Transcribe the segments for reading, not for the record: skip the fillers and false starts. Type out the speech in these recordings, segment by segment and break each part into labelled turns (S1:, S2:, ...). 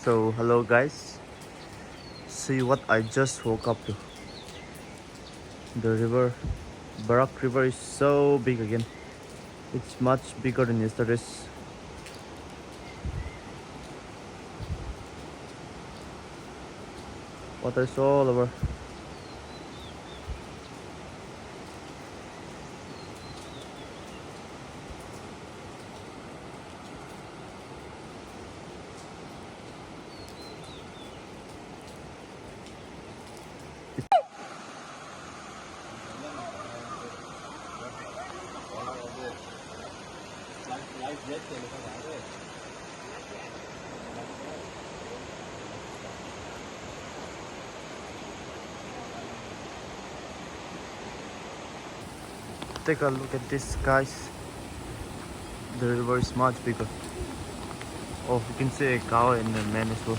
S1: So hello guys, see what I just woke up to. The river, Barak River is so big again. It's much bigger than yesterday's. Water is all over. Take a look at this guys. The river is much bigger. Oh, you can see a cow and a man as well.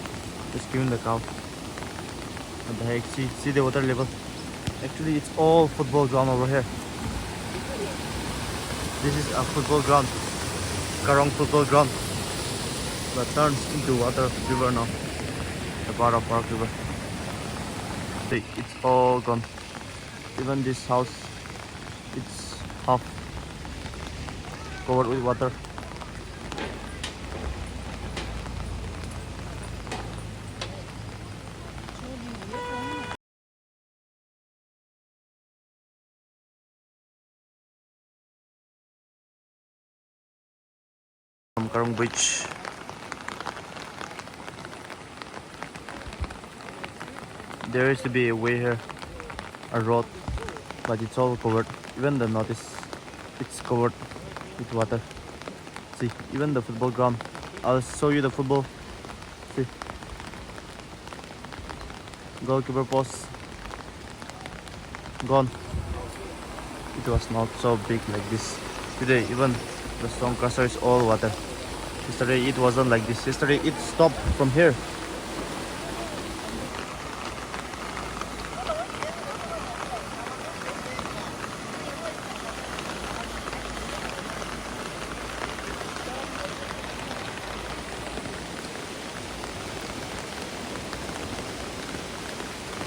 S1: Just killing the cow. What the heck? See the water level. Actually, it's all football ground over here. This is a football ground, Karong football ground, that turns into water river now. The Barak River. See, it's all gone. Even this house, it's half covered with water. From Karong Beach. There used to be a way here, a road, but it's all covered. Even the notice, it's covered with water. See, even the football ground. I'll show you the football. See, goalkeeper post gone. It was not so big like this. Today, even the stone crusher is all water. Yesterday it wasn't like this. Yesterday it stopped from here.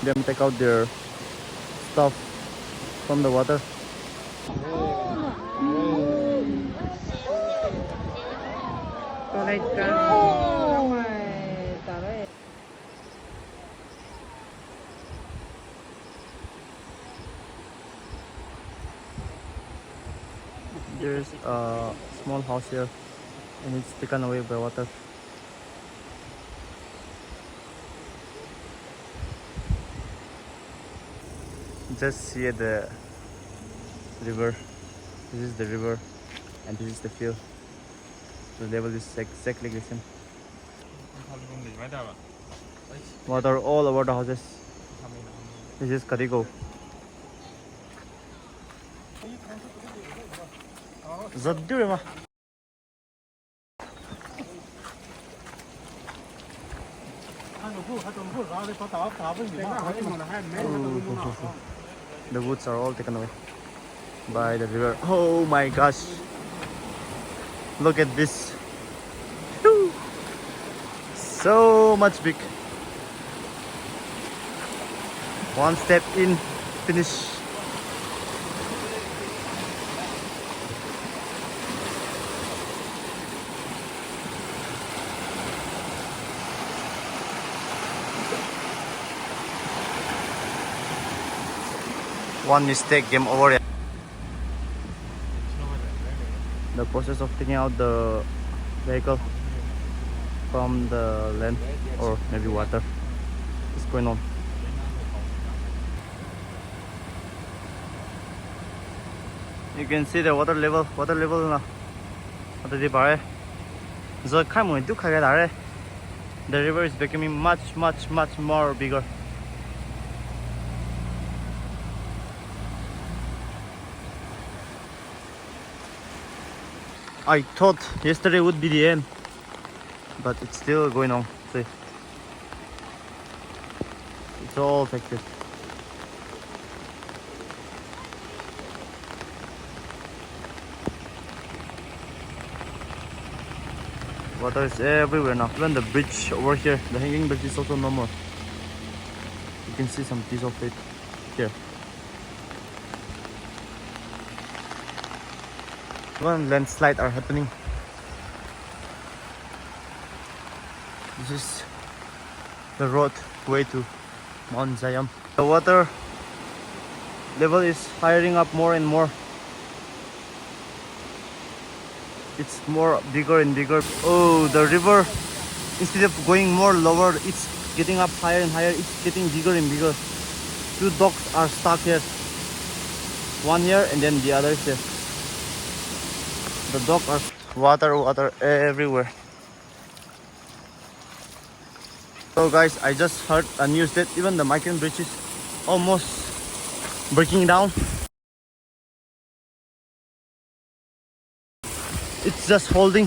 S1: Them take out their stuff from the water. There's a small house here and it's taken away by water. Just see the river. This is the river and this is the field. The level is exactly the same. Water all over the houses. This is Karigo. Zadurima. The woods are all taken away by the river. Oh my gosh. Look at this. Whew. So much big. One step in, finish. One mistake, game over. The process of taking out the vehicle from the land or maybe water is going on. You can see the water level now. The river is becoming much more bigger. I thought yesterday would be the end, but it's still going on. See, it's all affected. Water is everywhere now. Even the bridge over here, the hanging bridge is also no more. You can see some piece of it here. Even landslides are happening. This is the road way to Mount Zion. The water level is hiring up more and more. It's more bigger and bigger. Oh, the river, instead of going more lower, it's getting up higher and higher. It's getting bigger and bigger. Two dogs are stuck here. One here and then the other is here. The dogs are water everywhere. So guys, I just heard a news that even the Mikan bridge is almost breaking down. It's just holding.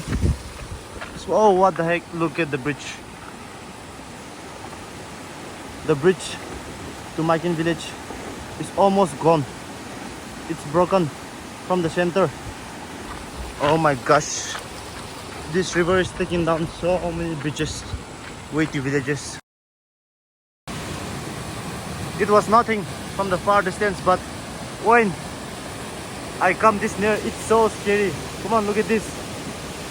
S1: So, oh, what the heck, look at the bridge. The bridge to Mikan village is almost gone. It's broken from the center. Oh my gosh. This river is taking down so many bridges way to villages. It was nothing from the far distance, but when I come this near, it's so scary. Come on, look at this.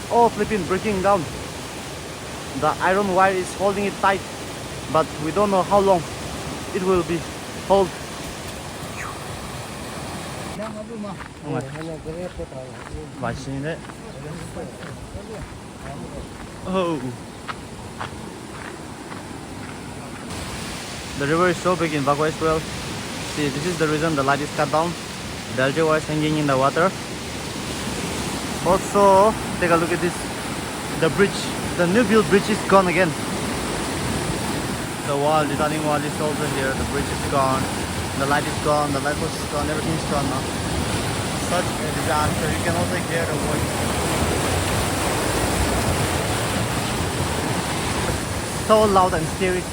S1: All flipping breaking down. The iron wire is holding it tight, but we don't know how long it will be hold. Oh. The river is so big in Bago as well. See, this is the reason the light is cut down. The LJ wire is hanging in the water. Also, take a look at this. The bridge, the new built bridge is gone again. The wall, the retaining wall is also here. The bridge is gone. The light is gone. The light post is gone. Everything is gone now. Such a disaster. You can also hear the voice. So loud and scary.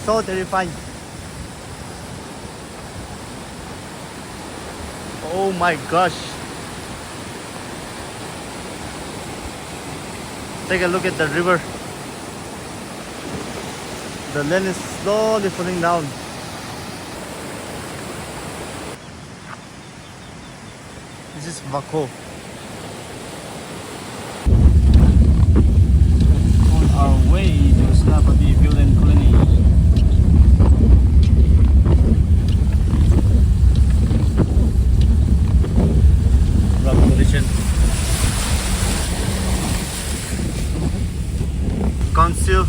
S1: So terrifying. Oh my gosh. Take a look at the river. The land is slowly falling down. This is Vako. On our way to Senapati Building Colony. Rock condition. Council.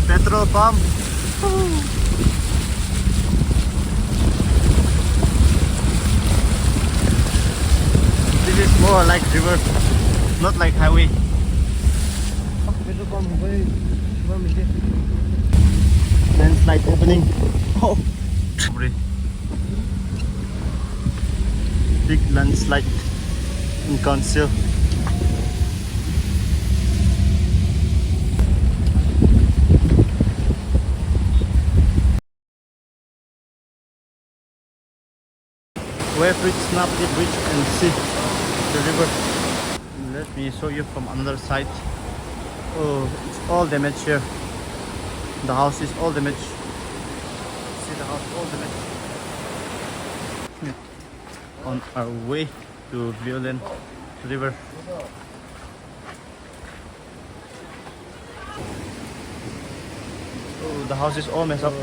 S1: Petrol pump. This is more like river, not like highway. Landslide happening. Oh, big landslide in Council. Wave bridge, Senapati bridge, and see the river. Let me show you from another side. Oh, it's all damaged here. The house is all damaged. See the house all damaged. On our way to Violent River. Oh, the house is all messed up.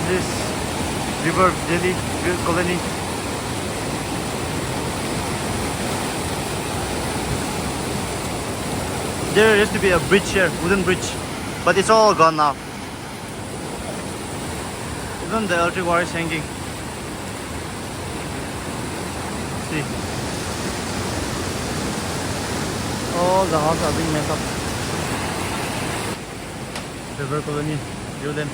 S1: This river Delhi colony. There used to be a bridge here, wooden bridge, but it's all gone now. Even the electric wire is hanging. See, all the houses are being messed up. River colony, Jordan.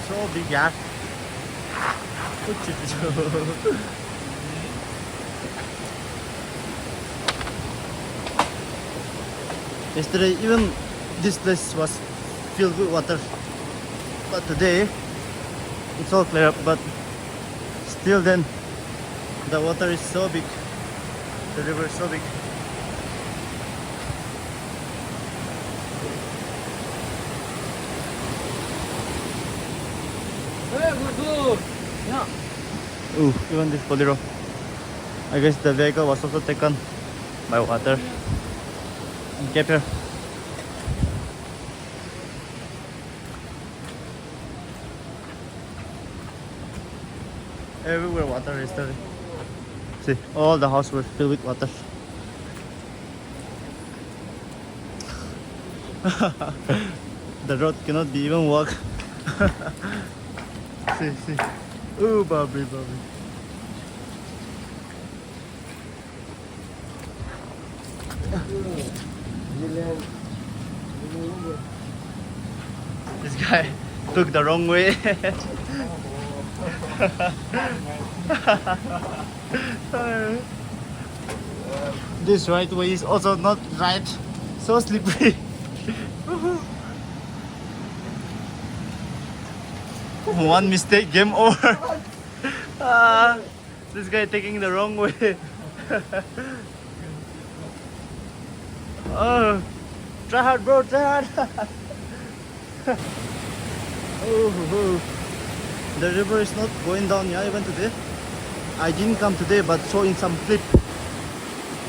S1: So big, yeah. Yesterday, even this place was filled with water, but today it's all clear up. But still, then the water is so big. The river is so big. Ooh, even this bolero. I guess the vehicle was also taken by water and kept here. Everywhere water yesterday. See, all the houses were filled with water. The road cannot be even walked. See. Ooh, Bobby. This guy took the wrong way. This right way is also not right. So slippery. One mistake, game over. This guy taking the wrong way. Oh, try hard, bro, try hard. Oh. The river is not going down, yeah, even today. I didn't come today, but saw in some clip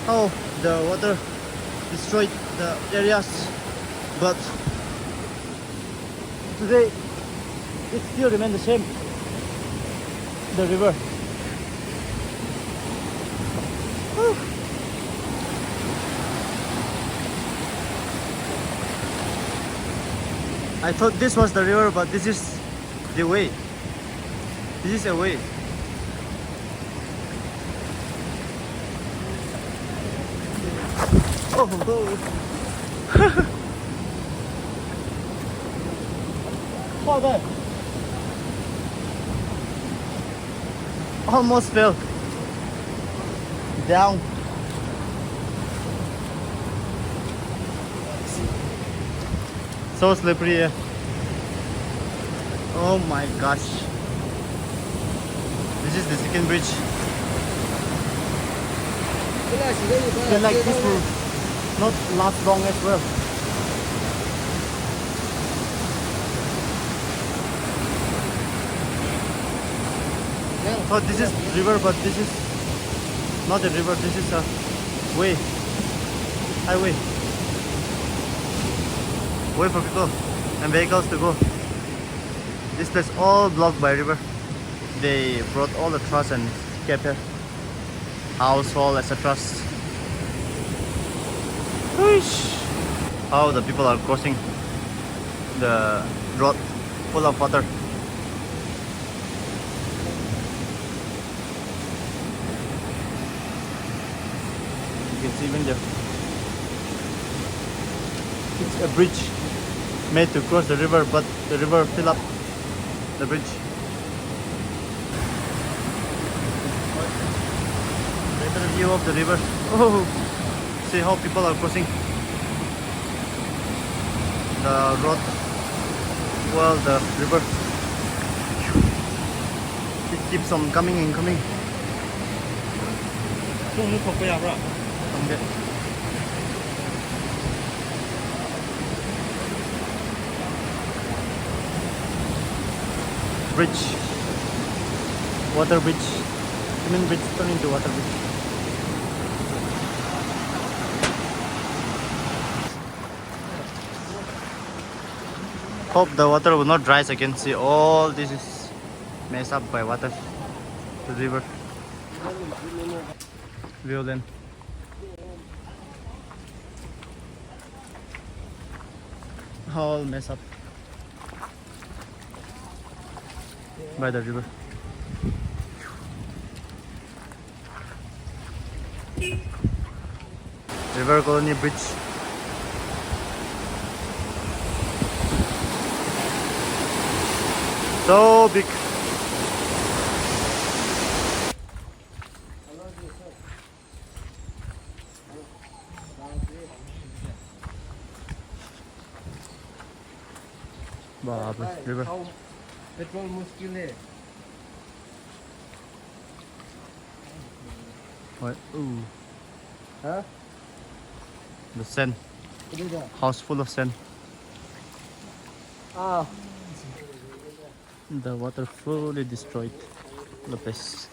S1: how the water destroyed the areas. But today it still remains the same. The river. Whew. I thought this was the river, but this is the way. This is a way. Oh. Oh, there. Almost fell down. So slippery here. Oh my gosh. This is the second bridge. Feel like this will not last long as well. So this is river, but this is not a river. This is a way, highway, way for people and vehicles to go. This place all blocked by river. They brought all the trucks and kept here, household, etc. How the people are crossing the road full of water. You can see even there. It's a bridge made to cross the river, but the river filled up the bridge. Better view of the river. Oh, see how people are crossing the road. Well, the river. It keeps on coming and coming. Bridge, water bridge. I mean, bridge turned into water bridge. Hope the water will not rise again. See, all this is messed up by water. The river. Violent. All messed up by the river. River Colony Bridge. So big. Barak River.
S2: Petrol मुश्किल है
S1: Right. Ooh,
S2: हाँ
S1: the sand. House full of sand.
S2: Ah.
S1: The water fully destroyed the place.